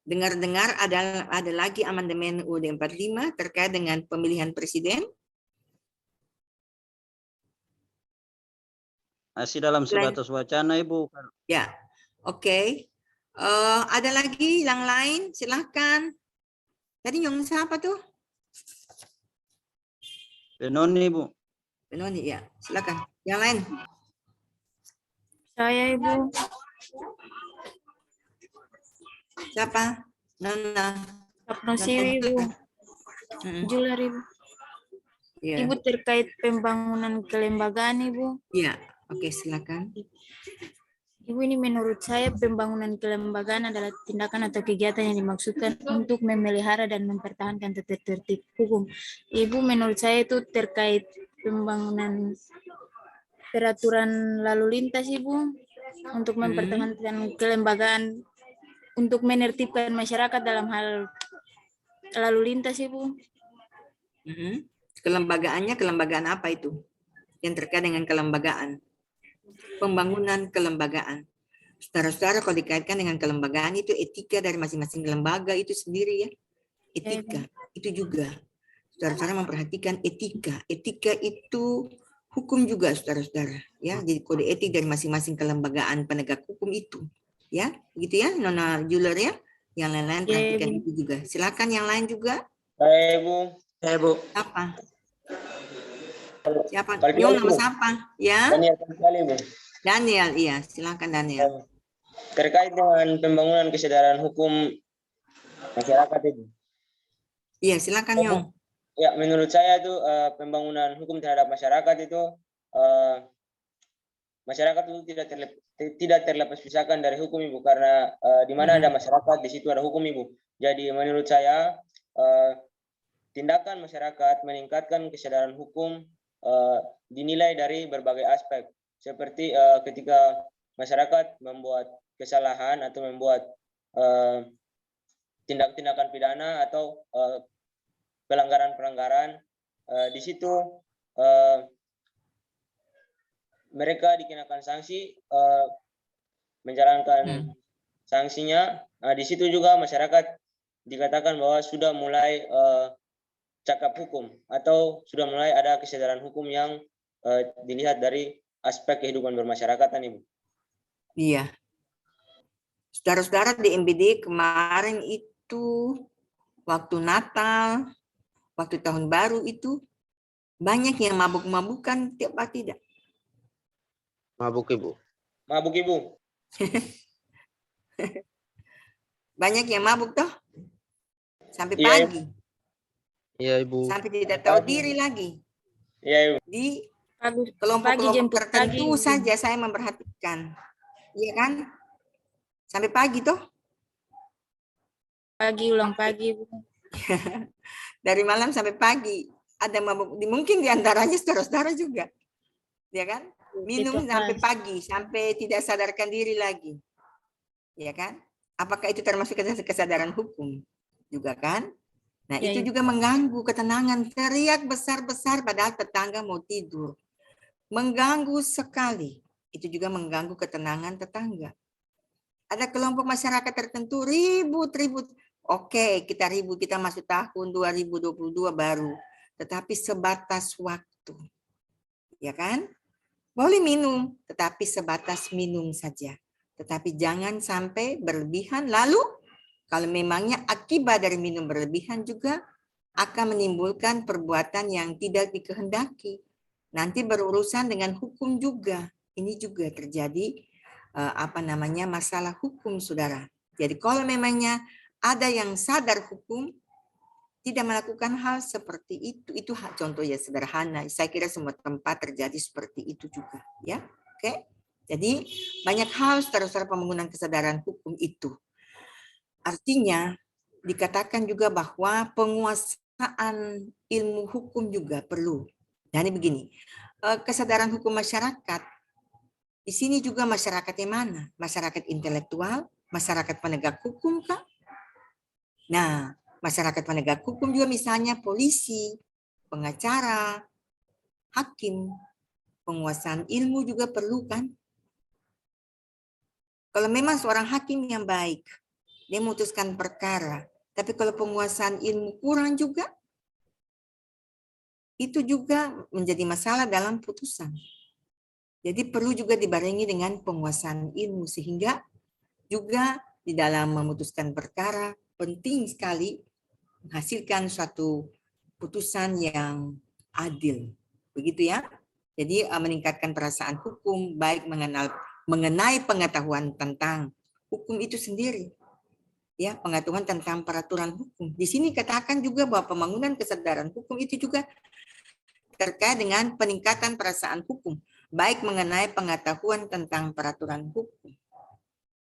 Dengar-dengar ada lagi amandemen UUD 45 terkait dengan pemilihan presiden. Masih dalam sebatas wacana, Ibu. Ya, oke. Ada lagi yang lain? Silahkan. Tadi yang siapa tuh? Benoni, Bu. Benoni, ya. Silakan. Yang lain? Saya Ibu. Siapa? Nona. Sapnosiri Ibu. Jular Ibu. Ya. Ibu terkait pembangunan kelembagaan Ibu. Ya, oke, silakan. Ibu, ini menurut saya pembangunan kelembagaan adalah tindakan atau kegiatan yang dimaksudkan untuk memelihara dan mempertahankan tertib hukum. Ibu, menurut saya itu terkait pembangunan peraturan lalu lintas Ibu, untuk mempertahankan kelembagaan, untuk menertibkan masyarakat dalam hal lalu lintas Ibu. Kelembagaannya kelembagaan apa itu? Yang terkait dengan kelembagaan. Pembangunan kelembagaan. Saudara-saudara, kalau dikaitkan dengan kelembagaan itu etika dari masing-masing lembaga itu sendiri ya. Etika itu juga. Saudara-saudara memperhatikan etika. Etika itu hukum juga saudara-saudara ya. Jadi kode etik dari masing-masing kelembagaan penegak hukum itu. Ya, gitu ya Nona Juler ya. Yang lain-lain perhatikan itu juga. Silakan yang lain juga. Saya, Ibu. Saya, Bu. Apa? Siapa? Kalau Nyong bilang, nama Bu. siapa? Ya. Daniel kali, Bu. Daniel, iya. Silakan Daniel. Terkait dengan pembangunan kesadaran hukum masyarakat itu. Iya, silakan Nyong. Ya, menurut saya itu pembangunan hukum terhadap masyarakat itu masyarakat itu tidak terlepas pisahkan dari hukum Ibu, karena di mana ada masyarakat di situ ada hukum Ibu. Jadi menurut saya tindakan masyarakat meningkatkan kesadaran hukum dinilai dari berbagai aspek, seperti ketika masyarakat membuat kesalahan atau membuat tindakan pidana atau pelanggaran-pelanggaran, di situ mereka dikenakan sanksi, menjalankan sanksinya. Nah, di situ juga masyarakat dikatakan bahwa sudah mulai cakap hukum atau sudah mulai ada kesadaran hukum yang dilihat dari aspek kehidupan bermasyarakatan, Ibu. Iya. Saudara-saudara di MBD kemarin itu waktu Natal, waktu tahun baru itu banyak yang mabuk-mabukan tiap hari tidak? Mabuk, Ibu. Mabuk, Ibu. Banyak yang mabuk toh? Sampai Iya, pagi. Iya, Ibu. Sampai tidak tahu diri lagi. Iya, Ibu. Di Pagi kelompok-kelompok jemput tertentu pagi. saja saya memperhatikan. Iya kan? Sampai pagi toh? Pagi, ulang pagi Bu. Dari malam sampai pagi. Ada mabuk. Mungkin diantaranya saudara-saudara juga. Ya kan? Minum Itu sampai pas. pagi. Sampai tidak sadarkan diri lagi. Ya kan? Apakah itu termasuk kesadaran hukum? Juga kan? Nah, Ya, itu Ibu. juga mengganggu ketenangan, teriak besar-besar padahal tetangga mau tidur. Mengganggu sekali. Itu juga mengganggu ketenangan tetangga. Ada kelompok masyarakat tertentu ribut-ribut. Oke, kita ribut, kita masuk tahun 2022 baru. Tetapi sebatas waktu. Ya kan? Boleh minum, tetapi sebatas minum saja. Tetapi jangan sampai berlebihan. Lalu, kalau memangnya akibat dari minum berlebihan juga akan menimbulkan perbuatan yang tidak dikehendaki. Nanti berurusan dengan hukum juga. Ini juga terjadi masalah hukum, saudara. Jadi kalau memangnya ada yang sadar hukum, tidak melakukan hal seperti itu contoh ya sederhana. Saya kira semua tempat terjadi seperti itu juga, ya. Oke. Jadi banyak hal saudara-saudara pembangunan kesadaran hukum itu. Artinya dikatakan juga bahwa penguasaan ilmu hukum juga perlu. Dan ini begini, kesadaran hukum masyarakat, di sini juga masyarakat yang mana? Masyarakat intelektual, masyarakat penegak hukum kah? Nah, masyarakat penegak hukum juga misalnya polisi, pengacara, hakim, penguasaan ilmu juga perlu kan? Kalau memang seorang hakim yang baik, dia memutuskan perkara, tapi kalau penguasaan ilmu kurang juga, itu juga menjadi masalah dalam putusan. Jadi perlu juga dibarengi dengan penguasaan ilmu, sehingga juga di dalam memutuskan perkara penting sekali menghasilkan suatu putusan yang adil. Begitu ya. Jadi meningkatkan perasaan hukum, baik mengenai pengetahuan tentang hukum itu sendiri. Ya, pengetahuan tentang peraturan hukum. Di sini katakan juga bahwa pembangunan kesadaran hukum itu juga terkait dengan peningkatan perasaan hukum, baik mengenai pengetahuan tentang peraturan hukum,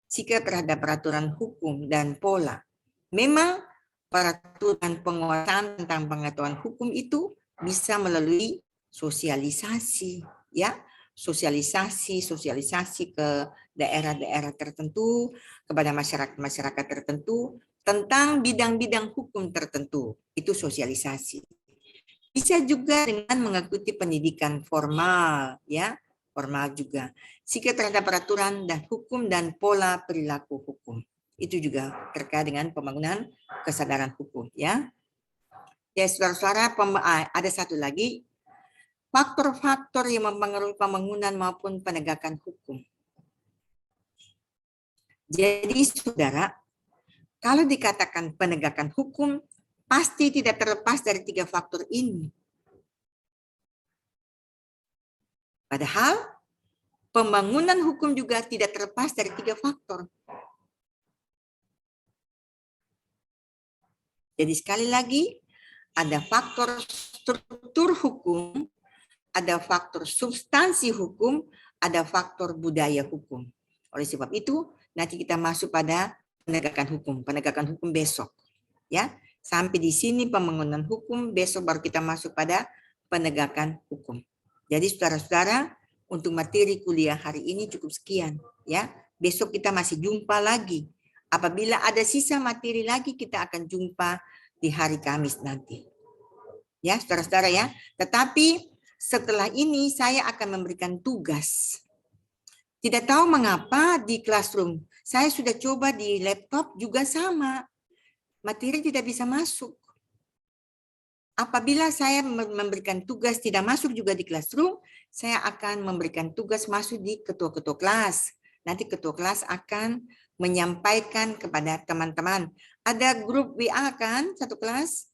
sikap terhadap peraturan hukum dan pola. Memang peraturan penguasaan tentang pengetahuan hukum itu bisa melalui sosialisasi, ya, sosialisasi ke daerah-daerah tertentu, kepada masyarakat tertentu tentang bidang-bidang hukum tertentu. Itu sosialisasi. Bisa juga dengan mengikuti pendidikan formal, ya, formal juga. Sikap terhadap peraturan dan hukum dan pola perilaku hukum. Itu juga terkait dengan pembangunan kesadaran hukum, ya. Ya, saudara-saudara, ada satu lagi, faktor-faktor yang mempengaruhi pembangunan maupun penegakan hukum. Jadi, saudara, kalau dikatakan penegakan hukum, pasti tidak terlepas dari 3 faktor ini. Padahal, pembangunan hukum juga tidak terlepas dari 3 faktor. Jadi sekali lagi, ada faktor struktur hukum, ada faktor substansi hukum, ada faktor budaya hukum. Oleh sebab itu, nanti kita masuk pada penegakan hukum besok. Ya, sampai di sini pembangunan hukum, besok baru kita masuk pada penegakan hukum. Jadi saudara-saudara, untuk materi kuliah hari ini cukup sekian. Ya, besok kita masih jumpa lagi. Apabila ada sisa materi lagi, kita akan jumpa di hari Kamis nanti. Ya, saudara-saudara ya. Tetapi setelah ini saya akan memberikan tugas. Tidak tahu mengapa di classroom. Saya sudah coba di laptop juga sama. Materi tidak bisa masuk. Apabila saya memberikan tugas tidak masuk juga di classroom, saya akan memberikan tugas masuk di ketua-ketua kelas. Nanti ketua kelas akan menyampaikan kepada teman-teman. Ada grup WA kan satu kelas?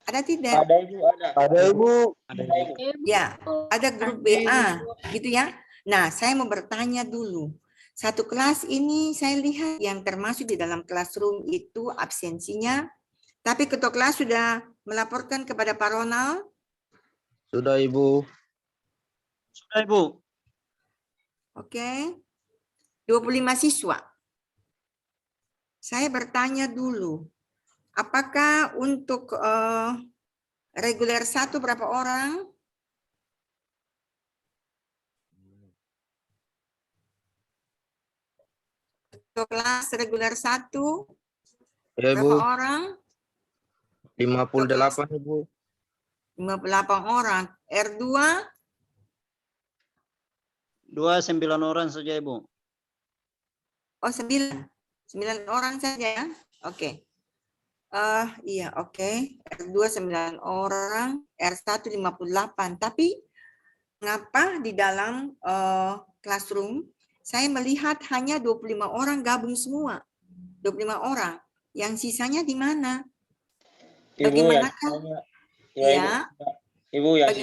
Ada tidak? Ada Ibu, ada. Ada Ibu. Ada Ibu. Ya, ada grup WA, gitu ya. Nah, saya mau bertanya dulu. Satu kelas ini saya lihat yang termasuk di dalam classroom itu absensinya, tapi ketua kelas sudah melaporkan kepada Pak Ronald. Sudah Ibu. Sudah Ibu. Oke. 25 siswa. Saya bertanya dulu, apakah untuk reguler 1 berapa orang? Ketua kelas reguler 1 Ya berapa Ibu. orang? 58 Ibu. 58 orang. R2 9 orang saja Ibu. oh 9. 9 orang saja ya. Oke. Iya, oke. R2 9 orang, R1 58. Tapi mengapa di dalam classroom saya melihat hanya 25 orang gabung semua? 25 orang. Yang sisanya di mana? Ibu yang Bagaimanakah? sisanya, Ya. Ibu yang Bagaimana